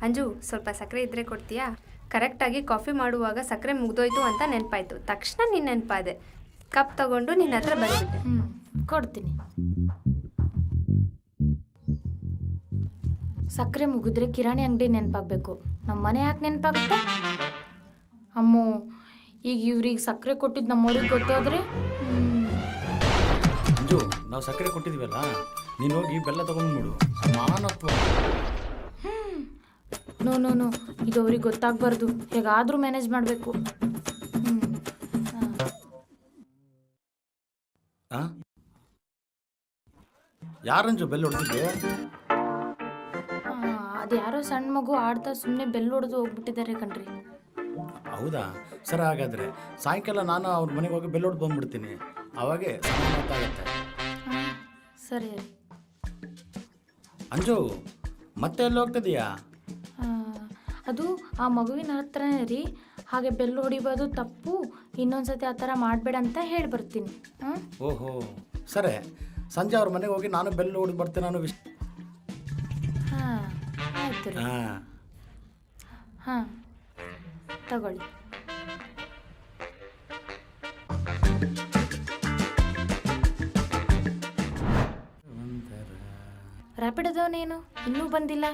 ಅಂಜು ಸ್ವಲ್ಪ ಸಕ್ಕರೆ ಇದ್ದರೆ ಕೊಡ್ತೀಯಾ? ಕರೆಕ್ಟಾಗಿ ಕಾಫಿ ಮಾಡುವಾಗ ಸಕ್ಕರೆ ಮುಗ್ದೋಯ್ತು ಅಂತ ನೆನಪಾಯ್ತು. ತಕ್ಷಣ ನೀನು ನೆನಪಾದೆ. ಕಪ್ ತಗೊಂಡು ನಿನ್ನ ಹತ್ರ ಬಂದ್ಬಿಟ್ಟೆ. ಕೊಡ್ತೀನಿ. ಸಕ್ಕರೆ ಮುಗಿದ್ರೆ ಕಿರಾಣಿ ಅಂಗಡಿ ನೆನಪಾಗಬೇಕು. ನಮ್ಮ ಮನೆ ಯಾಕೆ ನೆನಪಾಗುತ್ತೆ? ಅಮ್ಮೋ, ಈಗ ಇವ್ರಿಗೆ ಸಕ್ಕರೆ ಕೊಟ್ಟಿದ್ದು ನಮ್ಮವ್ರಿಗೆ ಗೊತ್ತಾದ್ರೆ ಅಂಜು, ನಾವು ಸಕ್ಕರೆ ಕೊಟ್ಟಿದ್ದೀವಲ್ಲ, ನೀನು ಹೋಗಿ ಬೆಲ್ಲ ತಗೊಂಡ್ಬಿಡು. ಸಮಾನತ್ವ. ನೋ ಇದು ಅವ್ರಿಗೆ ಗೊತ್ತಾಗಬಾರ್ದು. ಹೇಗಾದರೂ ಮ್ಯಾನೇಜ್ ಮಾಡಬೇಕು. ಯಾರಂಜು ಬೆಲ್ಲ ಹೊಡೆದಿದ್ದೆ? ಅದು ಯಾರೋ ಸಣ್ಣ ಮಗು ಆಡ್ತಾ ಸುಮ್ಮನೆ ಬೆಲ್ಲ ಹೊಡೆದು ಹೋಗ್ಬಿಟ್ಟಿದ್ದಾರೆ ಕಣ್ರಿ. ಹೌದಾ? ಸರಿ, ಹಾಗಾದರೆ ಸಾಯಂಕಾಲ ನಾನು ಅವ್ರ ಮನೆಗೆ ಹೋಗಿ ಬೆಲ್ಲ ಹೊಡೆದು ಬಂದ್ಬಿಡ್ತೀನಿ. ಅವಾಗೆ ಸಮಾನತ್ತಾಗತ್ತೆ. ಸರಿ. ಅಂಜು, ಮತ್ತೆ ಎಲ್ಲಿ ಹೋಗ್ತಿದೀಯಾ? ಅದು ಆ ಮಗುವಿನ ಹತ್ರನೇ ರೀ. ಹಾಗೆ ಬೆಲ್ಲ ಹೊಡಿಬೋದು ತಪ್ಪು, ಇನ್ನೊಂದ್ಸತಿ ಆ ಥರ ಮಾಡಬೇಡ ಅಂತ ಹೇಳಿ ಬರ್ತೀನಿ. ಓಹೋ, ಸರಿ. ಸಂಜೆ ಅವ್ರ ಮನೆಗೆ ಹೋಗಿ ನಾನು ಬೆಲ್ಲ ಹೊಡೆದು ಬರ್ತೀನಿ. ನಾನು ಹಾಂ, ಆಯ್ತು ರೀ. ಹಾಂ, ತಗೊಳ್ಳಿ. ರ್ಯಾಪಿಡ್ ಅದವನೇನು ಇನ್ನೂ ಬಂದಿಲ್ಲ?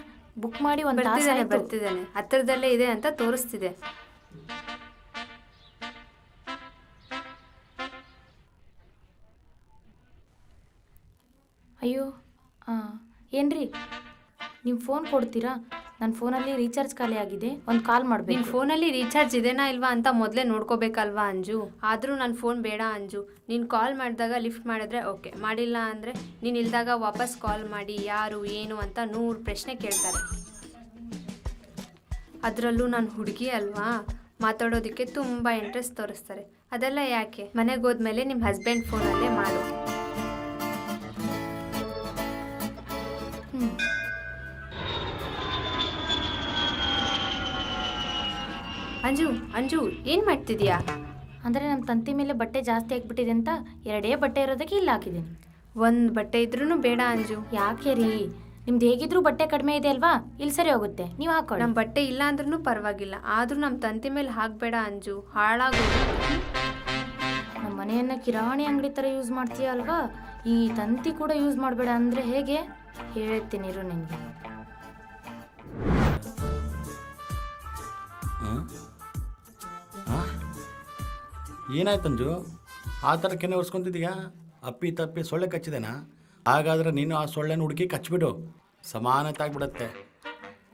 ಬುಕ್ ಮಾಡಿ ಒಂದು ಬರ್ತಿದ್ದಾನೆ. ಹತ್ತಿರದಲ್ಲೇ ಇದೆ ಅಂತ ತೋರಿಸ್ತಿದೆ. ಅಯ್ಯೋ, ಏನ್ರಿ ನಿಮ್ಮ ಫೋನ್ ಕೊಡ್ತೀರಾ? ನನ್ನ ಫೋನಲ್ಲಿ ರೀಚಾರ್ಜ್ ಖಾಲಿ ಆಗಿದೆ, ಒಂದು ಕಾಲ್ ಮಾಡಬೇಕು. ನಿನ್ನ ಫೋನಲ್ಲಿ ರೀಚಾರ್ಜ್ ಇದೆನಾ ಇಲ್ವಾ ಅಂತ ಮೊದಲೇ ನೋಡ್ಕೋಬೇಕಲ್ವಾ ಅಂಜು? ಆದರೂ ನನ್ನ ಫೋನ್ ಬೇಡ ಅಂಜು. ನೀನು ಕಾಲ್ ಮಾಡಿದಾಗ ಲಿಫ್ಟ್ ಮಾಡಿದ್ರೆ ಓಕೆ, ಮಾಡಿಲ್ಲ ಅಂದರೆ ನೀನು ಇಲ್ದಾಗ ವಾಪಸ್ ಕಾಲ್ ಮಾಡಿ ಯಾರು ಏನು ಅಂತ 100 ಪ್ರಶ್ನೆ ಕೇಳ್ತಾರೆ. ಅದರಲ್ಲೂ ನಾನು ಹುಡುಗಿ ಅಲ್ವಾ, ಮಾತಾಡೋದಕ್ಕೆ ತುಂಬ ಇಂಟ್ರೆಸ್ಟ್ ತೋರಿಸ್ತಾರೆ. ಅದೆಲ್ಲ ಯಾಕೆ? ಮನೆಗೆ ಹೋದ್ಮೇಲೆ ನಿಮ್ಮ ಹಸ್ಬೆಂಡ್ ಫೋನಲ್ಲೇ ಮಾಡು. ಅಂಜು ಅಂಜು ಏನು ಮಾಡ್ತಿದ್ಯಾ? ಅಂದರೆ ನಮ್ಮ ತಂತಿ ಮೇಲೆ ಬಟ್ಟೆ ಜಾಸ್ತಿ ಆಗಿಬಿಟ್ಟಿದೆ ಅಂತ 2 ಬಟ್ಟೆ ಇರೋದಕ್ಕೆ ಇಲ್ಲಿ ಹಾಕಿದ್ದೀನಿ. ಒಂದು ಬಟ್ಟೆ ಇದ್ರೂ ಬೇಡ ಅಂಜು. ಯಾಕೆ ರೀ? ನಿಮ್ದು ಹೇಗಿದ್ರೂ ಬಟ್ಟೆ ಕಡಿಮೆ ಇದೆ ಅಲ್ವಾ, ಇಲ್ಲಿ ಸರಿ ಹೋಗುತ್ತೆ, ನೀವು ಹಾಕೊಳ್ಳಿ. ನಮ್ಮ ಬಟ್ಟೆ ಇಲ್ಲ ಅಂದ್ರೂ ಪರವಾಗಿಲ್ಲ, ಆದರೂ ನಮ್ಮ ತಂತಿ ಮೇಲೆ ಹಾಕಬೇಡ ಅಂಜು, ಹಾಳಾಗೋಗುತ್ತೆ. ನಮ್ಮ ಮನೆಯನ್ನು ಕಿರಾಣಿ ಅಂಗಡಿ ಥರ ಯೂಸ್ ಮಾಡ್ತೀಯ ಅಲ್ವಾ, ಈ ತಂತಿ ಕೂಡ ಯೂಸ್ ಮಾಡಬೇಡ ಅಂದರೆ ಹೇಗೆ? ಹೇಳ್ತೀನಿ ಇರು ನಿನಗೆ. ಏನಾಯ್ತಂಜು? ಆ ಥರ ಕೆನೆ ಒರೆಸ್ಕೊತಿದೀಯಾ? ಅಪ್ಪಿ ತಪ್ಪಿ ಸೊಳ್ಳೆ ಕಚ್ಚಿದೆನಾ? ಹಾಗಾದರೆ ನೀನು ಆ ಸೊಳ್ಳೆನ ಹುಡುಕಿ ಕಚ್ಬಿಡು, ಸಮಾನತೆ ಆಗ್ಬಿಡತ್ತೆ.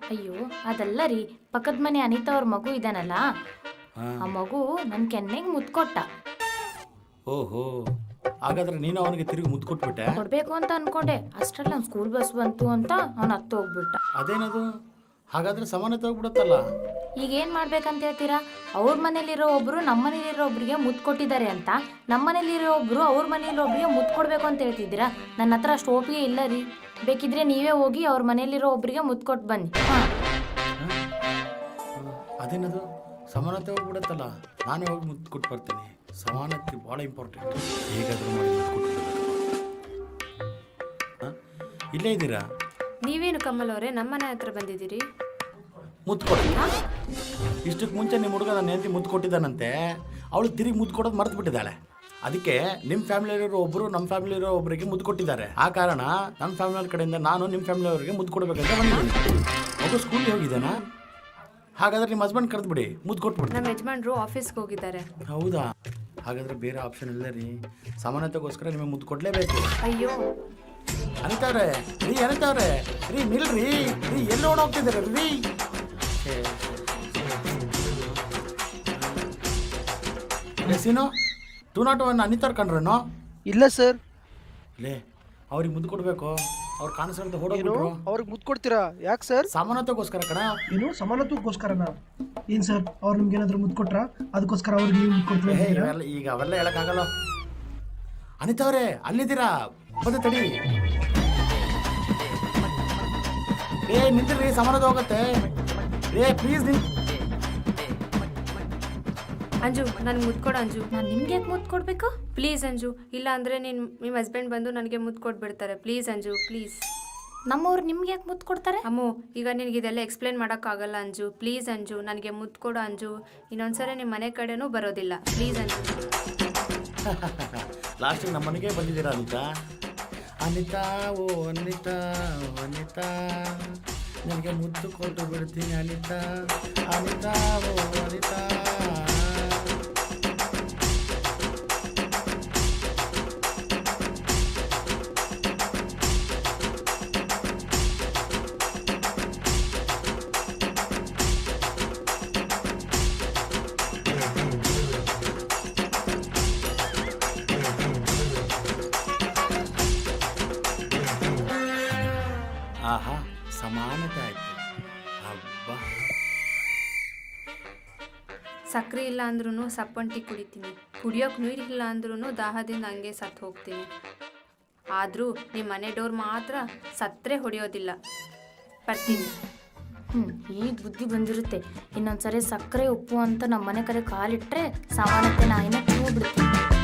ಅಯ್ಯೋ ಅದಲ್ಲ ರೀ, ಪಕ್ಕದ ಮನೆ ಅನಿತಾ ಅವ್ರ ಮಗು ಇದಾನಲ್ಲ, ಆ ಮಗು ನನ್ನ ಕೆನ್ನೆಗೆ ಮುತ್ಕೊಟ್ಟ. ಓಹೋ, ಹಾಗಾದ್ರೆ ನೀನು ಅವನಿಗೆ ತಿರುಗಿ ಮುದ್ದು ಕೊಟ್ಬಿಟ್ಟೆ? ಕೊಡ್ಬೇಕು ಅಂತ ಅನ್ಕೊಂಡೆ, ಅಷ್ಟರಲ್ಲಿ ನಮ್ಮ ಸ್ಕೂಲ್ ಬಸ್ ಬಂತು ಅಂತ ಅವ್ನು ಹತ್ತು ಹೋಗ್ಬಿಟ್ಟ. ಅದೇನದು? ಹಾಗಾದ್ರೆ ಸಮಾನತೆ ಹೋಗ್ಬಿಡತ್ತಲ್ಲ. ಈಗ ಏನು ಮಾಡ್ಬೇಕಂತ ಹೇಳ್ತೀರಾ? ಅವ್ರ ಮನೇಲಿರೋ ಒಬ್ರು ನಮ್ಮ ಮನೇಲಿರೋ ಒಬ್ರಿಗೆ ಮುತ್ತು ಕೊಟ್ಟಿದ್ದಾರೆ ಅಂತ, ನಮ್ಮ ಮನೇಲಿರೋ ಒಬ್ರು ಅವ್ರ ಮನೇಲಿರೋ ಒಬ್ರಿಗೆ ಮುತ್ತು ಕೊಡಬೇಕು ಅಂತ ಹೇಳ್ತಿದ್ದೀರಾ? ನನ್ನ ಹತ್ರ ಅಷ್ಟು ಒಪ್ಪಿಗೆ ಇಲ್ಲ ರೀ. ಬೇಕಿದ್ರೆ ನೀವೇ ಹೋಗಿ ಅವ್ರ ಮನೇಲಿರೋ ಒಬ್ರಿಗೆ ಮುತ್ತು ಕೊಟ್ಟು ಬನ್ನಿ. ಅದೇನದು? ಸಮಾನತೆ ಹೋಗ್ಬಿಡತ್ತಲ್ಲ. ನಾನೇ ಹೋಗಿ ಮುತ್ತು ಕೊಟ್ಟು ಬರ್ತೀನಿ. ಸಮಾನತೆ ಭಾಳ ಇಂಪಾರ್ಟೆಂಟ್. ಹೇಗಾದರೂ ಮಾಡಿ ಮುತ್ತು ಕೊಟ್ಟು ಇಲ್ಲೇ ಇದ್ದೀರಾ? ನೀವೇನು ಕಮಲ್ ಅವರೇ ನಮ್ಮನೆ ಹತ್ರ ಬಂದಿದ್ದೀರಿ? ಮುತ್ತು ಕೊಡ. ಇಷ್ಟಕ್ಕೆ ಮುಂಚೆ ನಿಮ್ಮ ಹುಡುಗ ನನ್ನ ಹೆಂಡತಿ ಮುತ್ತು ಕೊಟ್ಟಿದ್ದಾನಂತೆ. ಅವಳು ತಿರುಗಿ ಮುತ್ತು ಕೊಡೋದು ಮರೆತು ಬಿಟ್ಟಿದ್ದಾಳೆ. ಅದಕ್ಕೆ ನಿಮ್ಮ ಫ್ಯಾಮಿಲಿಯಲ್ಲಿರೋ ಒಬ್ಬರು ನಮ್ಮ ಫ್ಯಾಮಿಲಿರೋ ಒಬ್ಬರಿಗೆ ಮುದ್ದು ಕೊಟ್ಟಿದ್ದಾರೆ. ಆ ಕಾರಣ ನಮ್ಮ ಫ್ಯಾಮಿಲಿ ಕಡೆಯಿಂದ ನಾನು ನಿಮ್ಮ ಫ್ಯಾಮಿಲಿಯವರಿಗೆ ಮುದ್ದು ಕೊಡಬೇಕಂತ ಬಂದಿದ್ದೀನಿ. ಮಗು ಸ್ಕೂಲ್ಗೆ ಹೋಗಿದ್ದಾನಾ? ಹಾಗಾದ್ರೆ ನಿಮ್ಮ ಹಸ್ಬೆಂಡ್ ಕರೆದ್ಬಿಡಿ, ಮುದ್ದು ಕೊಟ್ಬಿಡಿ. ನಮ್ಮ ಯಜಮಾನ್ರು ಆಫೀಸ್ಗೆ ಹೋಗಿದ್ದಾರೆ. ಹೌದಾ? ಹಾಗಾದ್ರೆ ಬೇರೆ ಆಪ್ಷನ್ ಇಲ್ಲ ರೀ. ಸಮಾನತೆಗೋಸ್ಕರ ನಿಮಗೆ ಮುದ್ದು ಕೊಡಲೇಬೇಕು. ಅಯ್ಯೋ ಅನಿತಾವ್ರೆ, ರೀ ಅನಿತಾವ್ರೆ, ರೀ ನಿಲ್ರಿ, ರೀ ಎಲ್ಲಿ ಓಡೋಗ್ತಿದ್ದೀರ ರೀ? ಸೀನು 201 ಅನಿತಾರ್ ಕಂಡ್ರೇನೋ? ಇಲ್ಲ ಸರ್. ಲೇ, ಅವ್ರಿಗೆ ಮುದ್ದು ಕೊಡಬೇಕು. ಅವ್ರು ಕಾಣಿಸ್ತಾ ಹೊಡೋಗ್ಬಿಟ್ರು. ಅವ್ರಿಗೆ ಮುದ್ದು ಕೊಡ್ತೀರಾ? ಯಾಕೆ ಸರ್? ಸಮಾನತೆಗೋಸ್ಕರ ಕಣ. ಏನು ಸಮಾನತೆಗೋಸ್ಕರನಾ? ಏನು ಸರ್, ಅವ್ರು ನಿಮ್ಗೆ ಏನಾದರೂ ಮುದ್ದು ಕೊಟ್ರಾ? ಅದಕ್ಕೋಸ್ಕರ ಅವ್ರಿಗೆ ನೀವು ಮುದ್ದು ಕೊಡ್ತೀರಾ? ಈಗ ಅವೆಲ್ಲ ಹೇಳಕ್ಕಾಗಲ್ಲ. ಅನಿತಾವ್ರೆ, ಅಲ್ಲಿದ್ದೀರಾ? ಬಂದು ತಡಿ. ನಿಂತಿರ್ರಿ, ಸಮಾನತೆ ಹೋಗುತ್ತೆ. ಪ್ಲೀಸ್ ಅಂಜು, ನನಗೆ ಮುದ್ದು ಕೊಡು ಅಂಜು. ನಾನು ನಿಮ್ಗೆ ಯಾಕೆ ಮುದ್ದು ಕೊಡಬೇಕು? ಪ್ಲೀಸ್ ಅಂಜು, ಇಲ್ಲ ಅಂದರೆ ನಿಮ್ಮ ಹಸ್ಬೆಂಡ್ ಬಂದು ನನಗೆ ಮುದ್ದು ಕೊಟ್ಬಿಡ್ತಾರೆ. Please Anju, please. ನಮ್ಮವ್ರು ನಿಮ್ಗೆ ಯಾಕೆ ಮುತ್ತು ಕೊಡ್ತಾರೆ? ಅಮ್ಮು ಈಗ ನಿನಗೆ ಇದೆಲ್ಲ ಎಕ್ಸ್ಪ್ಲೇನ್ ಮಾಡೋಕ್ಕಾಗಲ್ಲ ಅಂಜು. ಪ್ಲೀಸ್ ಅಂಜು, ನನಗೆ ಮುದ್ದು ಕೊಡು ಅಂಜು. ಇನ್ನೊಂದ್ಸರಿ ನಿಮ್ಮ ಮನೆ ಕಡೆನೂ ಬರೋದಿಲ್ಲ. ಪ್ಲೀಸ್ ಅಂಜು. ಲಾಸ್ಟಿಗೆ ನಮ್ಮ ಮನೆಗೆ ಬಂದಿದ್ದೀರಾ ಅನಿತಾ? ಅನಿತಾ ಓ ಅನಿತಾ ಅನಿತಾ, ನನಗೆ ಮುದ್ದು ಕೊಟ್ಟು ಬಿಡ್ತೀನಿ ಅನಿತಾ. ಅನಿತಾ ಓ ಅನಿತಾ. ಆಹಾ, ಸಮಾನತೆ ಆಯ್ತು. ಹಬ್ಬ. ಸಕ್ಕರೆ ಇಲ್ಲ ಅಂದ್ರೂ ಸಪ್ಪಂಟಿ ಕುಡಿತೀನಿ. ಕುಡಿಯೋಕೆ ನೀರಿಲ್ಲ ಅಂದ್ರೂ ದಾಹದಿಂದ ಹಂಗೆ ಸತ್ತು ಹೋಗ್ತೀನಿ. ಆದರೂ ನಿಮ್ಮ ಮನೆ ಡೋರ್ ಮಾತ್ರ ಸತ್ತರೆ ಹೊಡೆಯೋದಿಲ್ಲ. ಬರ್ತೀನಿ. ಈಗ ಬುದ್ಧಿ ಬಂದಿರುತ್ತೆ. ಇನ್ನೊಂದ್ಸರಿ ಸಕ್ಕರೆ ಉಪ್ಪು ಅಂತ ನಮ್ಮ ಮನೆ ಕಡೆ ಕಾಲಿಟ್ರೆ ಸಮಾನತೆ ನಾಯಿನ ಬಿಡ್ತೀನಿ.